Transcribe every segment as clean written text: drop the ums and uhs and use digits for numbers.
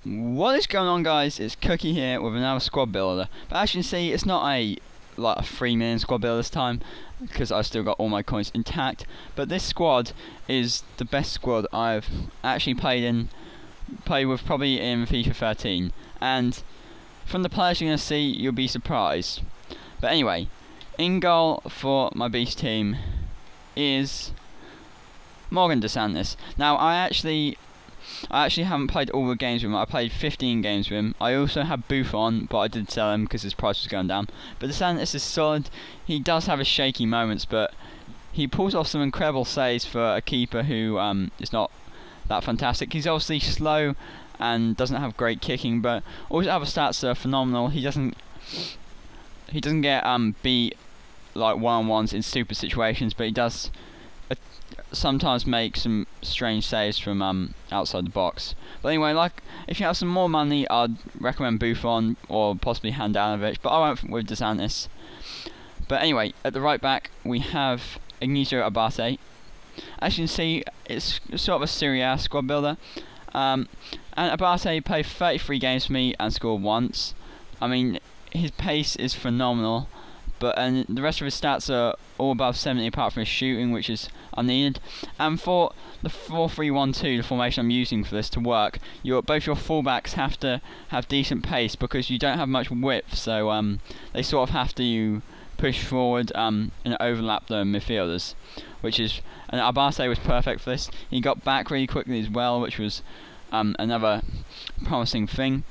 What is going on, guys? It's Cookie here with another squad builder. But as you can see, it's not a 3-man squad builder this time because I've still got all my coins intact. But this squad is the best squad I've actually played with probably in FIFA 13. And from the players you're gonna see, you'll be surprised. But anyway, in goal for my beast team is Morgan DeSantis. Now I actually haven't played all the games with him. I played 15 games with him. I also had Buffon, but I did sell him because his price was going down. But DeSantis is solid. He does have his shaky moments, but he pulls off some incredible saves for a keeper who is not that fantastic. He's obviously slow and doesn't have great kicking, but all his other stats are phenomenal. He doesn't get beat like one-on-ones in stupid situations, but he does sometimes make some strange saves from outside the box. But anyway, if you have some more money, I'd recommend Buffon or possibly Handanovic, but I went with DeSantis. But anyway, at the right back we have Ignacio Abate. As you can see, it's sort of a Serie A squad builder. And Abate played 33 games for me and scored once. I mean, his pace is phenomenal. And the rest of his stats are all above 70 apart from his shooting, which is unneeded. And for the 4-3-1-2, the formation I'm using for this to work, both your fullbacks have to have decent pace because you don't have much width, so they sort of have to push forward and overlap the midfielders, and Abate was perfect for this. He got back really quickly as well, which was another promising thing.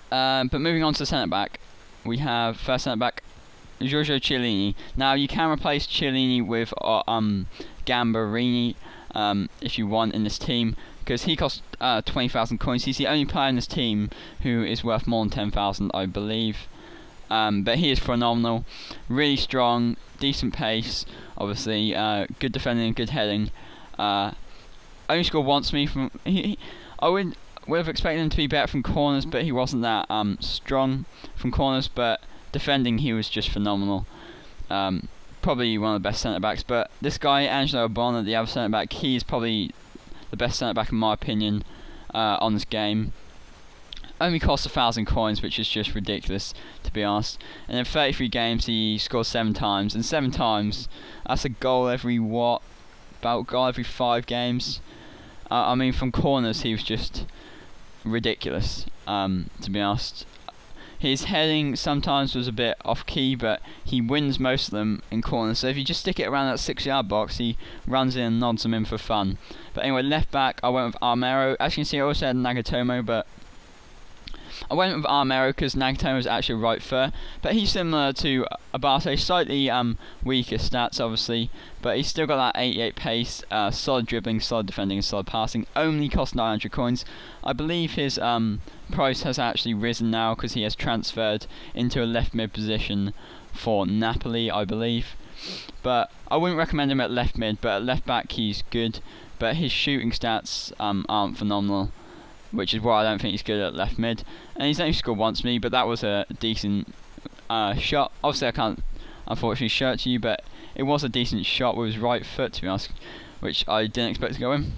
But moving on to the centre back. We have first centre back Giorgio Chiellini. Now you can replace Chiellini with Gambarini if you want in this team, because he costs 20,000 coins. He's the only player in this team who is worth more than 10,000, I believe. But he is phenomenal, really strong, decent pace, obviously good defending and good heading. Only scored once me from. I would have expected him to be better from corners, but he wasn't that strong from corners. But defending, he was just phenomenal. Probably one of the best centre backs. But this guy, Angelo Bonner, the other centre back, he is probably the best centre back in my opinion on this game. Only costs 1,000 coins, which is just ridiculous to be honest. And in 33 games, he scored 7 times, and 7 times, that's a goal every about goal every 5 games. I mean, from corners, he was just ridiculous, to be honest. His heading sometimes was a bit off key, but he wins most of them in corners. So if you just stick it around that 6-yard box, he runs in and nods them in for fun. But anyway, left back, I went with Armero. As you can see, I also had Nagatomo, but I went with Armero because Nagatomo is actually right foot, but he's similar to Abate, slightly weaker stats obviously, but he's still got that 88 pace, solid dribbling, solid defending and solid passing. Only cost 900 coins. I believe his price has actually risen now because he has transferred into a left mid position for Napoli, I believe. But I wouldn't recommend him at left mid, but at left back he's good, but his shooting stats aren't phenomenal, which is why I don't think he's good at left mid. And he's only scored once me, but that was a decent shot. Obviously I can't unfortunately show it to you, but it was a decent shot with his right foot, to be honest, which I didn't expect to go in.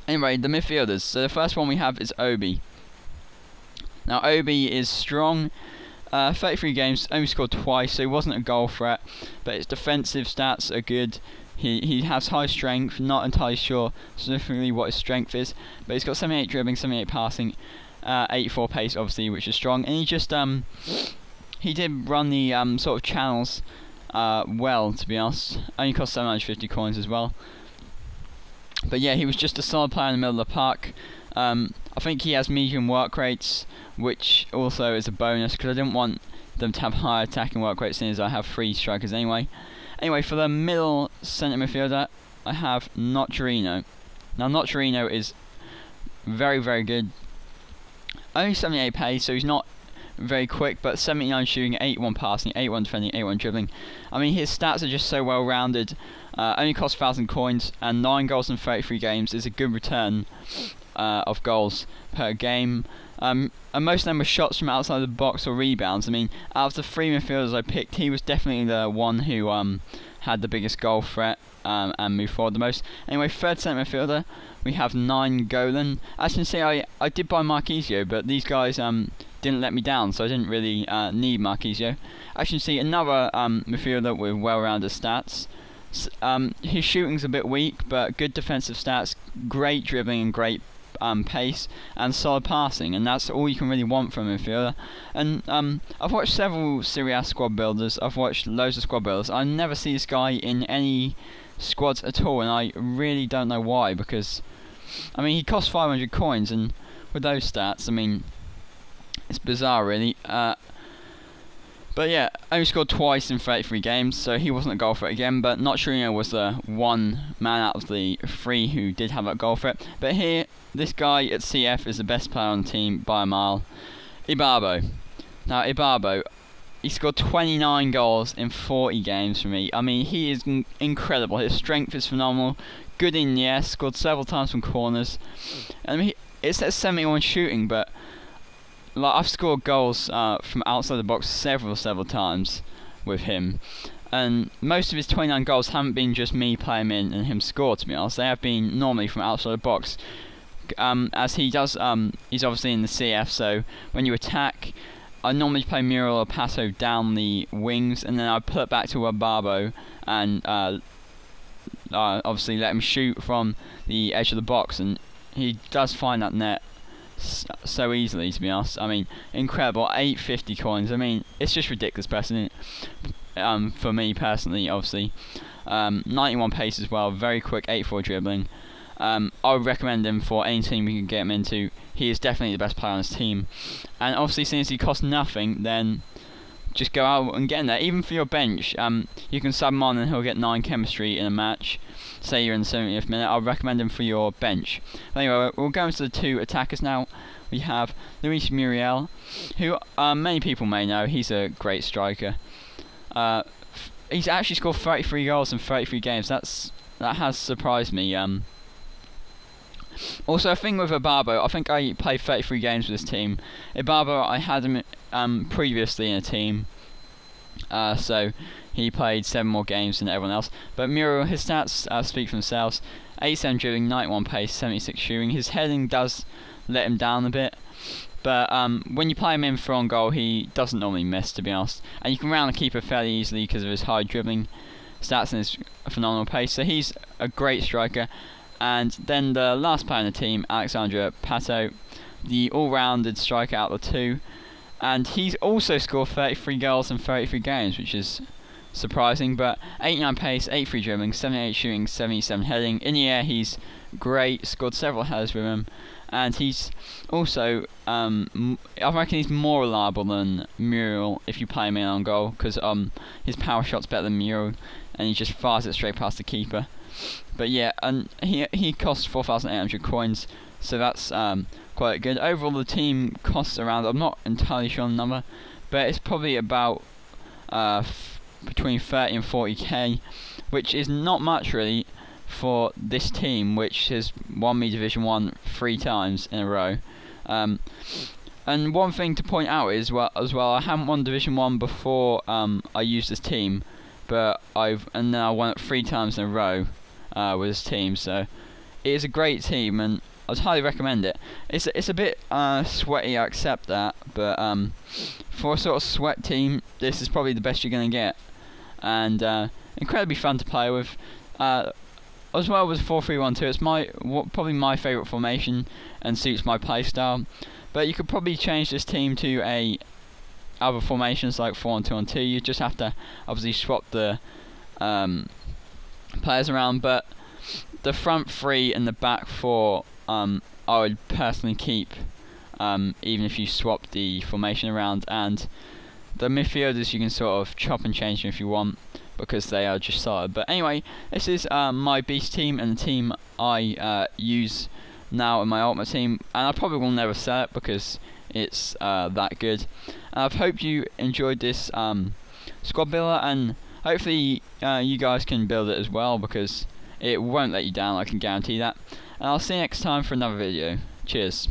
Anyway, the midfielders. So the first one we have is Obi. Now Obi is strong, 33 games, only scored twice, so he wasn't a goal threat, but his defensive stats are good. He has high strength, not entirely sure specifically what his strength is, but he's got 78 dribbling, 78 passing, 84 pace obviously, which is strong. And he just he did run the sort of channels well, to be honest. Only cost 750 coins as well. But yeah, he was just a solid player in the middle of the park. I think he has medium work rates, which also is a bonus because I didn't want them to have high attacking work rates, since I have 3 strikers anyway. Anyway, for the middle centre midfielder, I have Nocerino. Now, Nocerino is very, very good. Only 78 pace, so he's not very quick, but 79 shooting, 81 passing, 81 defending, 81 dribbling. I mean, his stats are just so well rounded. Only costs 1,000 coins, and 9 goals in 33 games is a good return of goals per game. And most of them were shots from outside the box or rebounds. I mean, out of the 3 midfielders I picked, he was definitely the one who had the biggest goal threat and moved forward the most. Anyway, third centre midfielder, we have 9 Golan. As you can see, I did buy Marquisio, but these guys didn't let me down, so I didn't really need Marquisio. As you can see, another midfielder with well-rounded stats. His shooting's a bit weak, but good defensive stats, great dribbling and great pace and solid passing, and that's all you can really want from a midfielder. And I've watched several Serie A squad builders, I've watched loads of squad builders. I never see this guy in any squads at all, and I really don't know why, because I mean, he costs 500 coins, and with those stats, I mean, it's bizarre really. But yeah, only scored twice in 33 games, so he wasn't a goal threat again, but Nocerino was the one man out of the 3 who did have that goal threat. But here, this guy at CF is the best player on the team by a mile, Ibarbo. Now Ibarbo, he scored 29 goals in 40 games for me. I mean, he is incredible. His strength is phenomenal, good in the air, scored several times from corners. I mean, it's at 71 shooting, but like, I've scored goals from outside the box several times with him, and most of his 29 goals haven't been just me playing in and him score, to be honest. They have been normally from outside the box, as he does. He's obviously in the CF, so when you attack, I normally play Muriel or Pato down the wings, and then I put it back to Ibarbo and obviously let him shoot from the edge of the box, and he does find that net so easily, to be honest. I mean, incredible. 850 coins. I mean, it's just ridiculous press, isn't it? For me personally, obviously. 91 pace as well, very quick, 84 dribbling. I would recommend him for any team you can get him into. He is definitely the best player on his team, and obviously since he costs nothing, then just go out and get him there. Even for your bench, you can sub him on and he'll get 9 chemistry in a match. Say you're in the 70th minute, I'll recommend him for your bench. But anyway, we'll go into the 2 attackers now. We have Luis Muriel, who many people may know. He's a great striker. He's actually scored 33 goals in 33 games. That has surprised me. Also, a thing with Ibarbo, I think I played 33 games with this team. Ibarbo, I had him previously in a team, so he played 7 more games than everyone else. But Muriel, his stats speak for themselves. 87 dribbling, 91 pace, 76 shooting. His heading does let him down a bit, but when you play him in for on goal, he doesn't normally miss, to be honest. And you can round the keeper fairly easily because of his high dribbling stats and his phenomenal pace. So he's a great striker. And then the last player in the team, Alexandre Pato, the all-rounded striker out of the 2. And he's also scored 33 goals in 33 games, which is surprising. But 89 pace, 83 dribbling, 78 shooting, 77 heading. In the air, he's great, scored several headers with him. And he's also, I reckon he's more reliable than Muriel if you play him in on goal, because his power shot's better than Muriel, and he just fires it straight past the keeper. But yeah, and he costs 4,800 coins, so that's quite good. Overall, the team costs around, I'm not entirely sure on the number, but it's probably about between 30 and 40k, which is not much really for this team, which has won me Division 1 3 times in a row. And one thing to point out is as well, I haven't won Division 1 before I used this team, but then I won it 3 times in a row with this team. So it is a great team, and I'd highly recommend it. It's a bit sweaty, I accept that, but for a sort of sweat team, this is probably the best you're going to get, and incredibly fun to play with. As well with 4-3-1-2, it's probably my favourite formation and suits my playstyle. But you could probably change this team to other formations like 4-2-2. You just have to obviously swap the players around. But the front 3 and the back 4, I would personally keep, even if you swap the formation around. And the midfielders you can sort of chop and change them if you want, because they are just solid. But anyway, this is my beast team and the team I use now in my ultimate team, and I probably will never sell it because it's that good. And I hope you enjoyed this squad builder, and hopefully you guys can build it as well, because It won't let you down, I can guarantee that. And I'll see you next time for another video. Cheers.